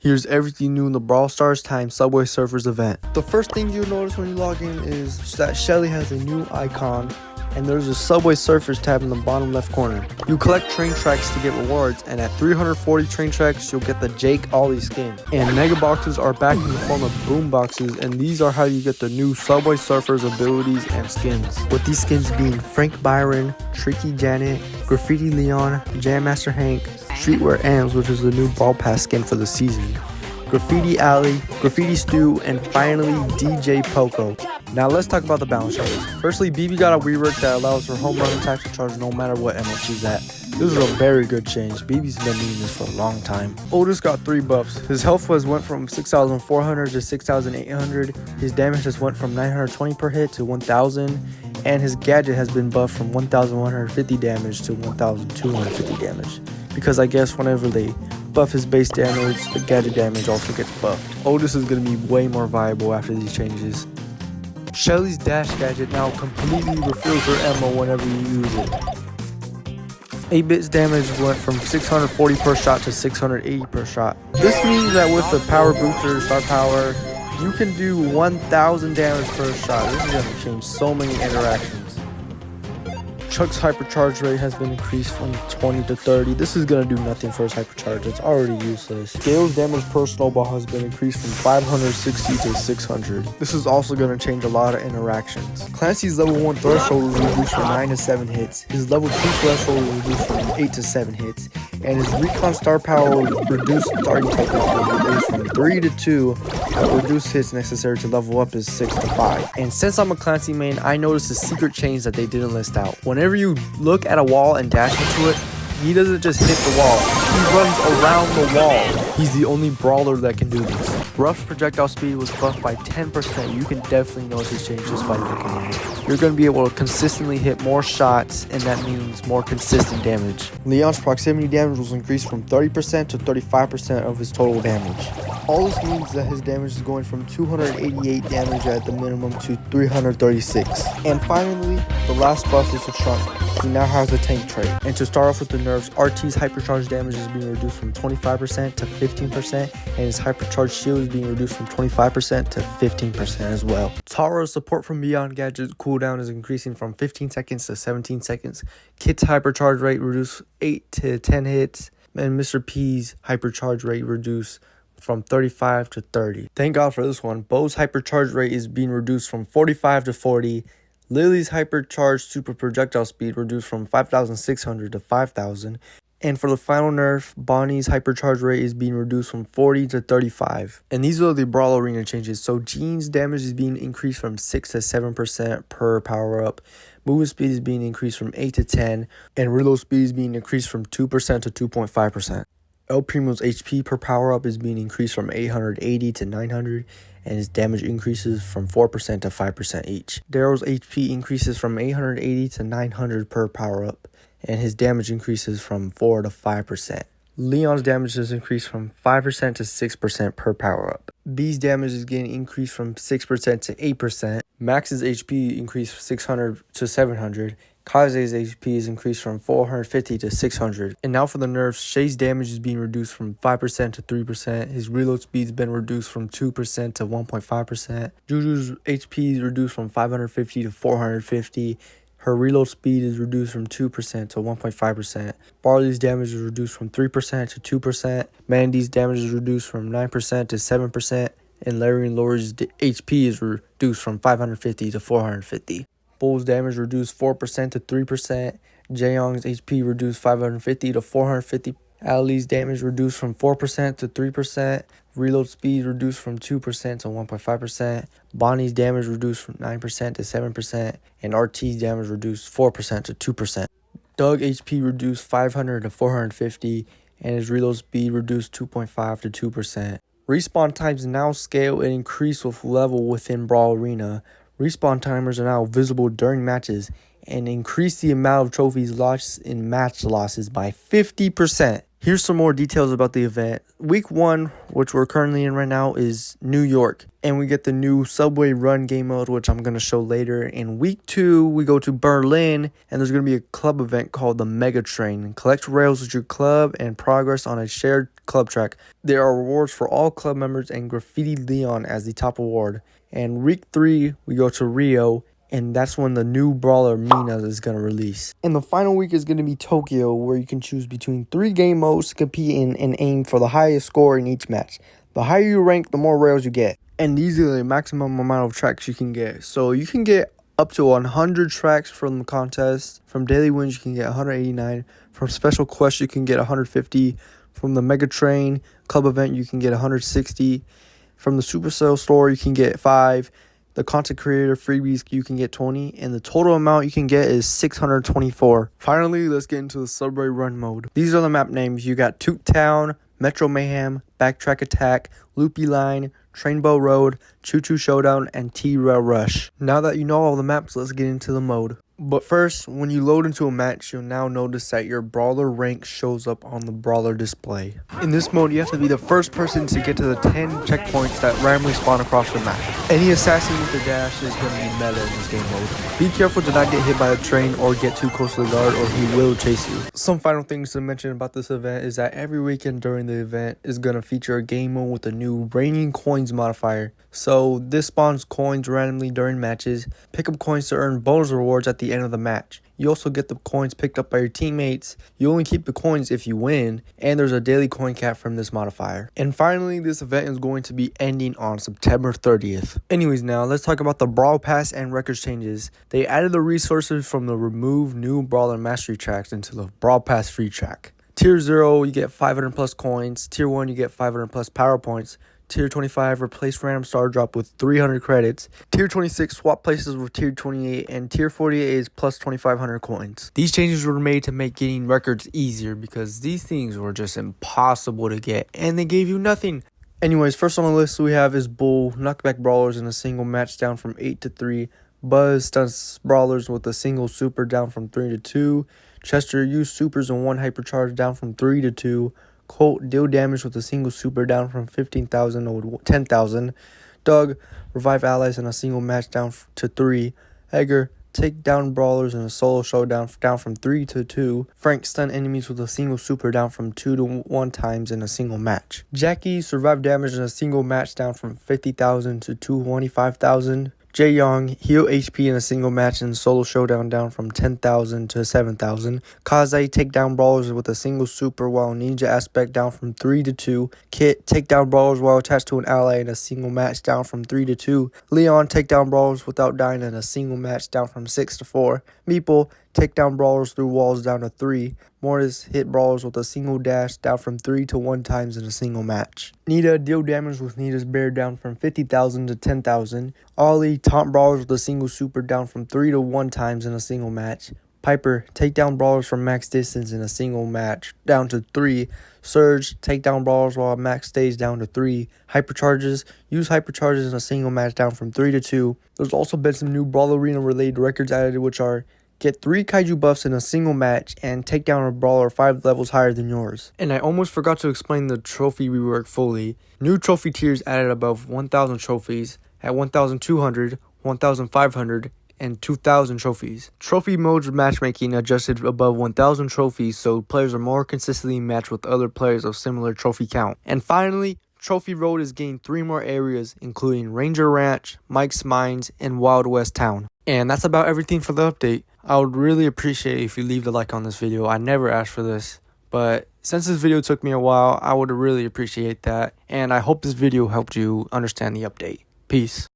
Here's everything new in the Brawl Stars times Subway Surfers event. The first thing you'll notice when you log in is that Shelly has a new icon, and there's a Subway Surfers tab in the bottom left corner. You collect train tracks to get rewards, and at 340 train tracks, you'll get the Jake Ollie skin. And mega boxes are back in the form of boom boxes, and these are how you get the new Subway Surfers abilities and skins. With these skins being Frank Byron, Tricky Janet, Graffiti Leon, Jam Master Hank, Streetwear Ams, which is the new Ball Pass skin for the season, Graffiti Alley, Graffiti Stew, and finally DJ Poco. Now let's talk about the balance charges. Firstly, BB got a rework that allows for home run attack to charge no matter what MO she's at. This is a very good change. BB's been needing this for a long time. Otis got 3 buffs. His health went from 6,400 to 6,800. His damage has went from 920 per hit to 1,000. And his gadget has been buffed from 1,150 damage to 1,250 damage. Because I guess whenever they buff his base damage, the gadget damage also gets buffed. Otis is going to be way more viable after these changes. Shelly's dash gadget now completely refills her ammo whenever you use it. 8-bit's damage went from 640 per shot to 680 per shot. This means that with the power booster, star power, you can do 1,000 damage per shot. This is going to change so many interactions. Chuck's hypercharge rate has been increased from 20 to 30. This is going to do nothing for his hypercharge. It's already useless. Gale's damage per snowball has been increased from 560 to 600. This is also going to change a lot of interactions. Clancy's level 1 threshold was reduced from 9 to 7 hits. His level 2 threshold was reduced from 8 to 7 hits. And his recon star power reduced starting token was reduced from 3 to 2. But reduced hits necessary to level up is 6 to 5. And since I'm a Clancy main, I noticed a secret change that they didn't list out. Whenever you look at a wall and dash into it, he doesn't just hit the wall, he runs around the wall. He's the only brawler that can do this. Rough projectile speed was buffed by 10%. You can definitely notice this change just by looking at it. You're going to be able to consistently hit more shots, and that means more consistent damage. Leon's proximity damage was increased from 30% to 35% of his total damage. All this means that his damage is going from 288 damage at the minimum to 336. And finally, the last buff is the Trunk. He now has a tank trait. And to start off with the nerfs, RT's hypercharge damage is being reduced from 25% to 15%, and his hypercharge shield is being reduced from 25% to 15% as well. Tara's support from Beyond Gadget's cooldown is increasing from 15 seconds to 17 seconds. Kit's hypercharge rate reduced 8 to 10 hits, and Mr. P's hypercharge rate reduced from 35 to 30. Thank God for this one. Bo's hypercharge rate is being reduced from 45 to 40. Lily's hypercharged super projectile speed reduced from 5,600 to 5,000. And for the final nerf, Bonnie's hypercharge rate is being reduced from 40 to 35. And these are the Brawl Arena changes. So Jean's damage is being increased from 6 to 7% per power up. Movement speed is being increased from 8 to 10. And reload speed is being increased from 2% to 2.5%. El Primo's HP per power up is being increased from 880 to 900. And his damage increases from 4% to 5% each. Daryl's HP increases from 880 to 900 per power up, and his damage increases from 4 to 5%. Leon's damage is increased from 5% to 6% per power up. B's damage is getting increased from 6% to 8%. Max's HP increased from 600 to 700. Kaze's HP is increased from 450 to 600. And now for the nerfs, Shay's damage is being reduced from 5% to 3%. His reload speed's been reduced from 2% to 1.5%. Juju's HP is reduced from 550 to 450. Her reload speed is reduced from 2% to 1.5%. Barley's damage is reduced from 3% to 2%. Mandy's damage is reduced from 9% to 7%. And Larry and Lori's HP is reduced from 550 to 450. Bull's damage reduced 4% to 3%. Jaeyoung's HP reduced 550 to 450. Ali's damage reduced from 4% to 3%. Reload speed reduced from 2% to 1.5%. Bonnie's damage reduced from 9% to 7%. And RT's damage reduced 4% to 2%. Doug HP reduced 500 to 450. And his reload speed reduced 2.5 to 2%. Respawn times now scale and increase with level within Brawl Arena. Respawn timers are now visible during matches and increase the amount of trophies lost in match losses by 50%. Here's some more details about the event. Week 1, which we're currently in right now, is New York. And we get the new Subway Run game mode, which I'm going to show later. In week 2, we go to Berlin, and there's going to be a club event called the Mega Train. Collect rails with your club and progress on a shared club track. There are rewards for all club members and Graffiti Leon as the top award. And week 3, we go to Rio, and that's when the new brawler Mina is going to release. And the final week is going to be Tokyo, where you can choose between 3 game modes to compete in and aim for the highest score in each match. The higher you rank, the more rails you get. And these are the maximum amount of tracks you can get. So you can get up to 100 tracks from the contest. From daily wins, you can get 189. From special quests, you can get 150. From the Mega Train club event, you can get 160. From the Supercell store, you can get 5. The content creator freebies, you can get 20, and the total amount you can get is 624. Finally, let's get into the Subway Run mode. These are the map names. You got Toot Town, Metro Mayhem, Backtrack Attack, Loopy Line, Trainbow Road, Choo Choo Showdown, and T-Rail Rush. Now that you know all the maps, let's get into the mode. But first, when you load into a match, you'll now notice that your brawler rank shows up on the brawler display. In this mode, you have to be the first person to get to the 10 checkpoints that randomly spawn across the map. Any assassin with a dash is going to be meta in this game mode. Be careful to not get hit by a train or get too close to the guard, or he will chase you. Some final things to mention about this event is that every weekend during the event is going to feature a game mode with a new raining coins modifier. So this spawns coins randomly during matches. Pick up coins to earn bonus rewards at the end of the match. You also get the coins picked up by your teammates. You only keep the coins if you win, and there's a daily coin cap from this modifier. And finally, this event is going to be ending on September 30th. Anyways, now let's talk about the Brawl Pass and records changes. They added the resources from the remove new Brawler Mastery tracks into the Brawl Pass free track. Tier 0, you get 500 plus coins. Tier 1, you get 500 plus power points. Tier 25, replace random star drop with 300 credits. Tier 26, swap places with Tier 28. And Tier 48 is plus 2,500 coins. These changes were made to make getting records easier because these things were just impossible to get and they gave you nothing. Anyways, first on the list we have is Bull, knockback brawlers in a single match down from 8 to 3. Buzz stunts brawlers with a single super down from 3 to 2. Chester use supers and 1 hypercharge down from 3 to 2. Colt, deal damage with a single super down from 15,000 to 10,000. Doug, revive allies in a single match down to 3. Edgar, take down brawlers in a solo showdown down from 3 to 2. Frank, stun enemies with a single super down from 2 to 1 times in a single match. Jackie, survive damage in a single match down from 50,000 to 25,000. Jae Young, heal HP in a single match in solo showdown down from 10,000 to 7,000. Kaze, take down brawlers with a single super while ninja aspect down from 3 to 2. Kit, take down brawlers while attached to an ally in a single match down from 3 to 2. Leon, take down brawlers without dying in a single match down from 6 to 4. Meeple, take down brawlers through walls down to 3. Mortis, hit brawlers with a single dash down from 3 to 1 times in a single match. Nita, deal damage with Nita's bear down from 50,000 to 10,000. Ollie, taunt brawlers with a single super down from 3 to 1 times in a single match. Piper, take down brawlers from max distance in a single match down to 3. Surge, take down brawlers while max stays down to 3. Hypercharges, use hypercharges in a single match down from 3 to 2. There's also been some new Brawl Arena related records added, which are get 3 kaiju buffs in a single match and take down a brawler 5 levels higher than yours. And I almost forgot to explain the trophy rework fully. New trophy tiers added above 1,000 trophies at 1,200, 1,500, and 2,000 trophies. Trophy modes matchmaking adjusted above 1,000 trophies so players are more consistently matched with other players of similar trophy count. And finally, Trophy Road is gained 3 more areas, including Ranger Ranch, Mike's Mines, and Wild West Town. And that's about everything for the update. I would really appreciate if you leave a like on this video. I never asked for this, but since this video took me a while, I would really appreciate that. And I hope this video helped you understand the update. Peace.